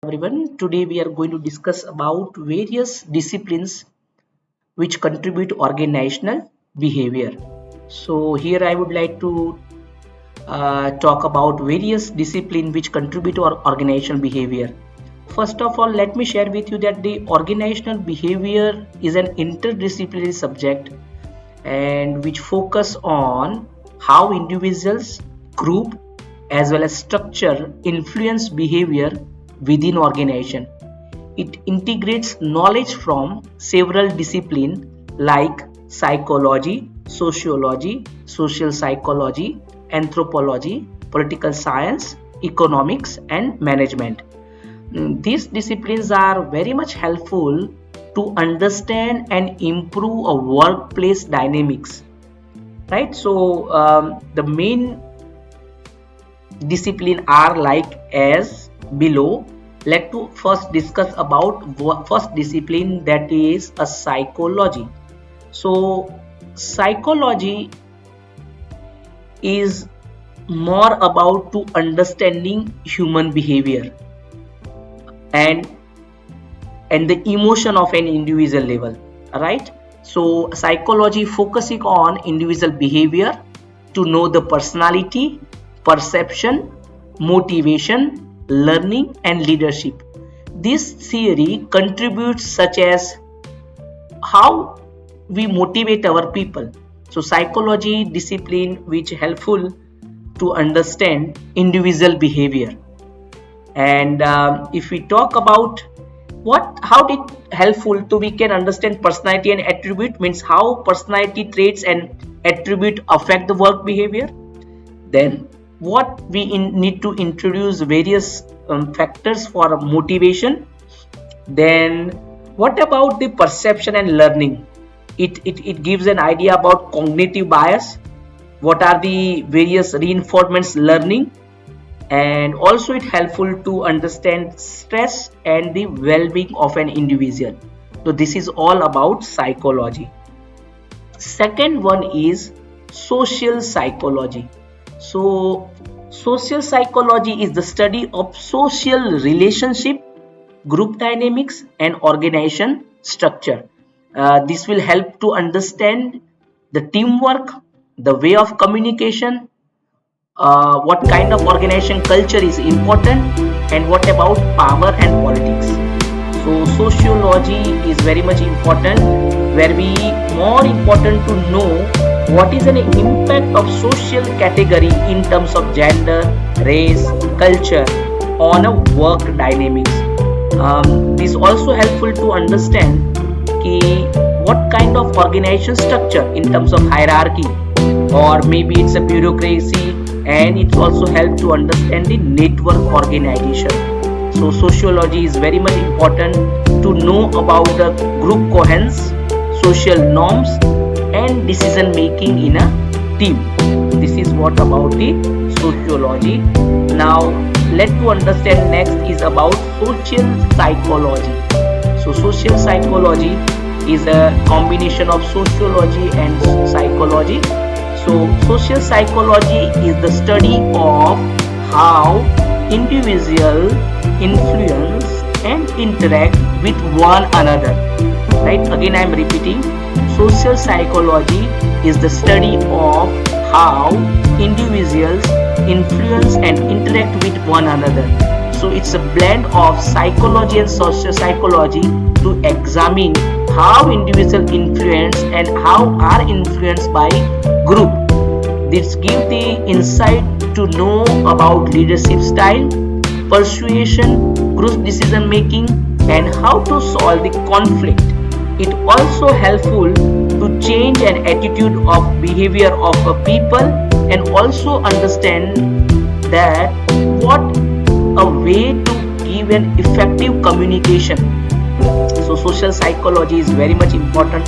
Everyone. Today we are going to discuss about various disciplines which contribute to organizational behavior. So here I would like to talk about various disciplines which contribute to our organizational behavior. First of all, let me share with you that the organizational behavior is an interdisciplinary subject and which focus on how individuals, group, as well as structure influence behavior within organization. It integrates knowledge from several disciplines like psychology, sociology, social psychology, anthropology, political science, economics, and management. These disciplines are very much helpful to understand and improve a workplace dynamics, right? The main discipline are like as below. Let to first discuss about first discipline, that is a psychology. So psychology is more about to understanding human behavior and the emotion of an individual level, right? So psychology focusing on individual behavior to know the personality, perception, motivation, learning, and leadership. This theory contributes such as how we motivate our people. So psychology discipline which helpful to understand individual behavior. And if we talk about how it helpful to we can understand personality and attribute, means how personality traits and attribute affect the work behavior. Then what we need to introduce various factors for motivation. Then what about the perception and learning? It gives an idea about cognitive bias, what are the various reinforcements learning, and also it helpful to understand stress and the well-being of an individual. So this is all about psychology. Second one is social psychology. So social psychology is the study of social relationship, group dynamics, and organization structure. This will help to understand the teamwork, the way of communication, what kind of organization culture is important, and what about power and politics. So sociology is very much important, where we more important to know what is an impact of social category in terms of gender, race, culture on a work dynamics. This also helpful to understand what kind of organization structure in terms of hierarchy, or maybe it's a bureaucracy, and it also helps to understand the network organization. So sociology is very much important to know about the group coherence, social norms, and decision making in a team. This is what about the sociology. Now let to understand next is about social psychology. So social psychology is a combination of sociology and psychology. So social psychology is the study of how individuals influence and interact with one another. Right? Again I am repeating. Social psychology is the study of how individuals influence and interact with one another. So it's a blend of psychology and social psychology to examine how individuals influence and how are influenced by group. This gives the insight to know about leadership style, persuasion, group decision making, and how to solve the conflict. It also helpful to change an attitude of behavior of a people, and also understand that what a way to give an effective communication. So social psychology is very much important,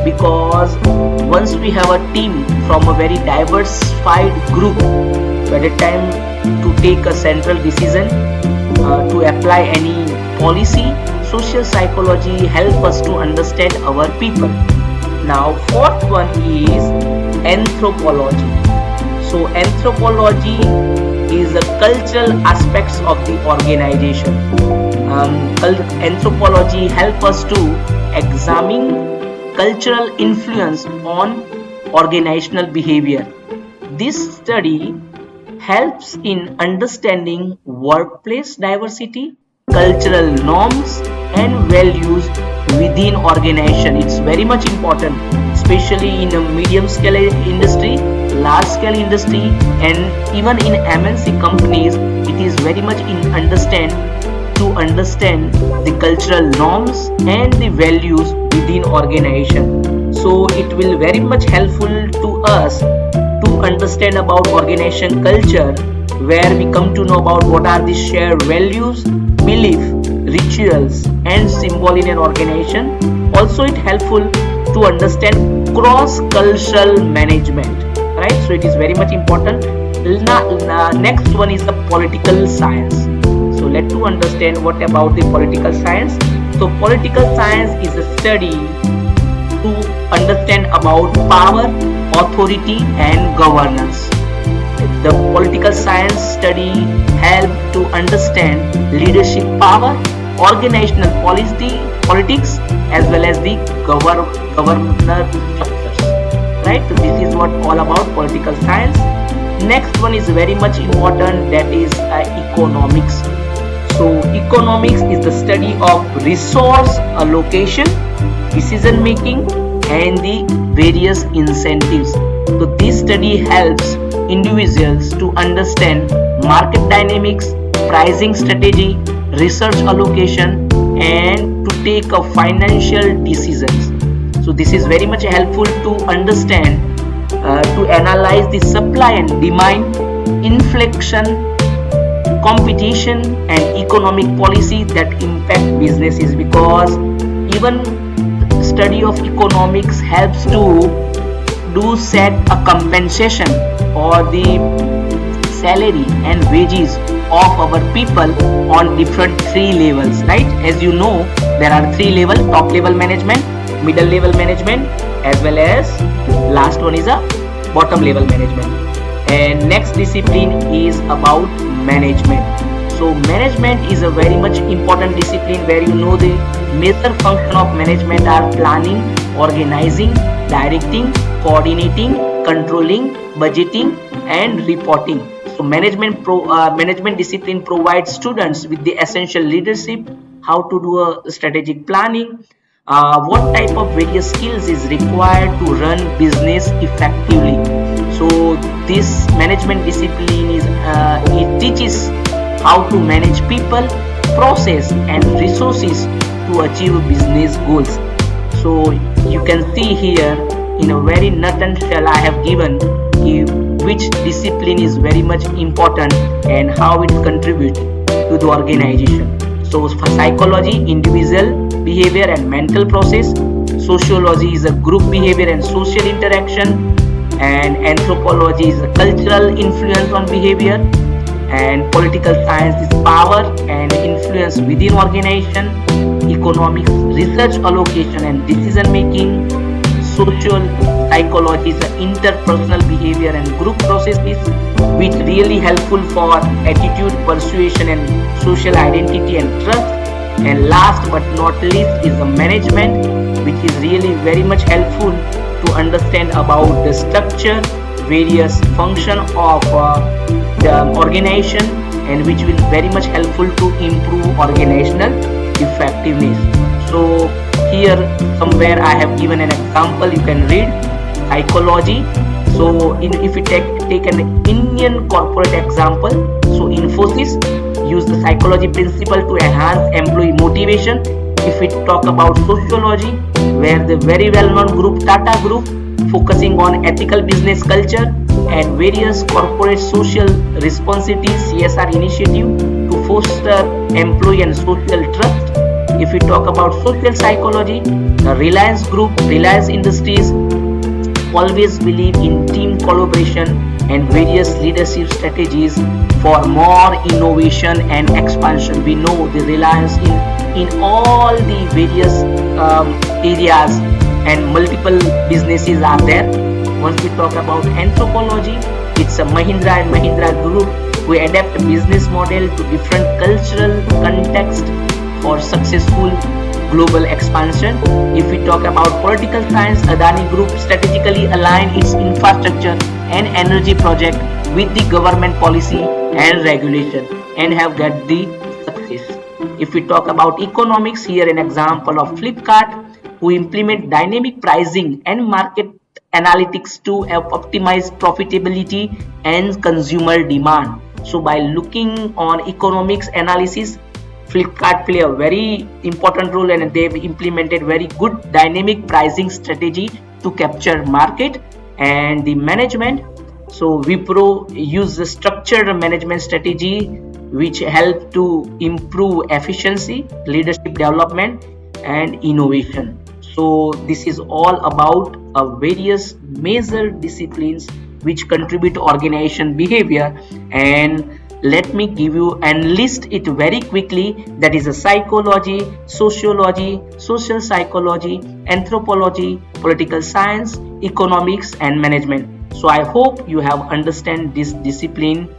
because once we have a team from a very diversified group, by the time to take a central decision, to apply any policy, social psychology help us to understand our people. Now fourth one is anthropology. So anthropology is the cultural aspects of the organization. Anthropology help us to examine cultural influence on organizational behavior. This study helps in understanding workplace diversity, cultural norms, and values within organization. It's very much important, especially in a medium scale industry, large scale industry, and even in MNC companies. It is very much to understand the cultural norms and the values within organization. So it will very much helpful to us to understand about organization culture, where we come to know about what are the shared values, belief, rituals, and symbol in an organization. Also it helpful to understand cross cultural management, right? So it is very much important. Next one is the political science. So let's to understand what about the political science. So political science is a study to understand about power, authority, and governance. The political science study help to understand leadership power, organizational politics, as well as the governor structures. Right? So this is what all about political science. Next one is very much important, that is economics. So economics is the study of resource allocation, decision making, and the various incentives. So this study helps individuals to understand market dynamics, pricing strategy, research allocation, and to take a financial decisions. So this is very much helpful to understand, to analyze the supply and demand, inflation, competition, and economic policy that impact businesses, because even study of economics helps to set a compensation or the salary and wages of our people on different three levels, right? As you know, there are three levels: top level management, middle level management, as well as last one is a bottom level management. And next discipline is about management. So management is a very much important discipline, where you know the major function of management are planning, organizing, directing, coordinating, controlling, budgeting, and reporting. So management discipline provides students with the essential leadership, how to do a strategic planning, what type of various skills is required to run business effectively. So this management discipline is it teaches how to manage people, process, and resources to achieve business goals. So you can see here in a very nut and shell I have given which discipline is very much important and how it contributes to the organization. So for psychology, individual behavior and mental process; sociology is a group behavior and social interaction; and anthropology is a cultural influence on behavior; and political science is power and influence within organization; economics, research allocation and decision making; social psychology is interpersonal behavior and group processes, which really helpful for attitude, persuasion, and social identity and trust. And last but not least is the management, which is really very much helpful to understand about the structure, various function of the organization, and which will very much helpful to improve organizational effectiveness. So here somewhere I have given an example, you can read psychology. So if we take an Indian corporate example, so Infosys use the psychology principle to enhance employee motivation. If we talk about sociology, where the very well-known group Tata Group focusing on ethical business culture and various corporate social responsibility CSR initiative to foster employee and social trust. If we talk about social psychology, the Reliance Group, Reliance Industries always believe in team collaboration and various leadership strategies for more innovation and expansion. We know the reliance in all the various areas, and multiple businesses are there. Once we talk about anthropology, it's a Mahindra and Mahindra group who adapt a business model to different cultural context for successful global expansion. If we talk about political science, Adani Group strategically align its infrastructure and energy project with the government policy and regulation and have got the success. If we talk about economics, here an example of Flipkart, who implement dynamic pricing and market analytics to optimize profitability and consumer demand. So by looking on economics analysis, Flipkart play a very important role and they've implemented very good dynamic pricing strategy to capture market. And the management, so Wipro use the structured management strategy which help to improve efficiency, leadership development and innovation. So this is all about various major disciplines which contribute to organization behavior. And let me give you and list it very quickly. That is a psychology, sociology, social psychology, anthropology, political science, economics and management. So I hope you have understand this discipline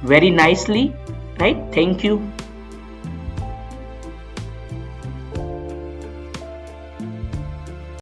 very nicely, right? Thank you.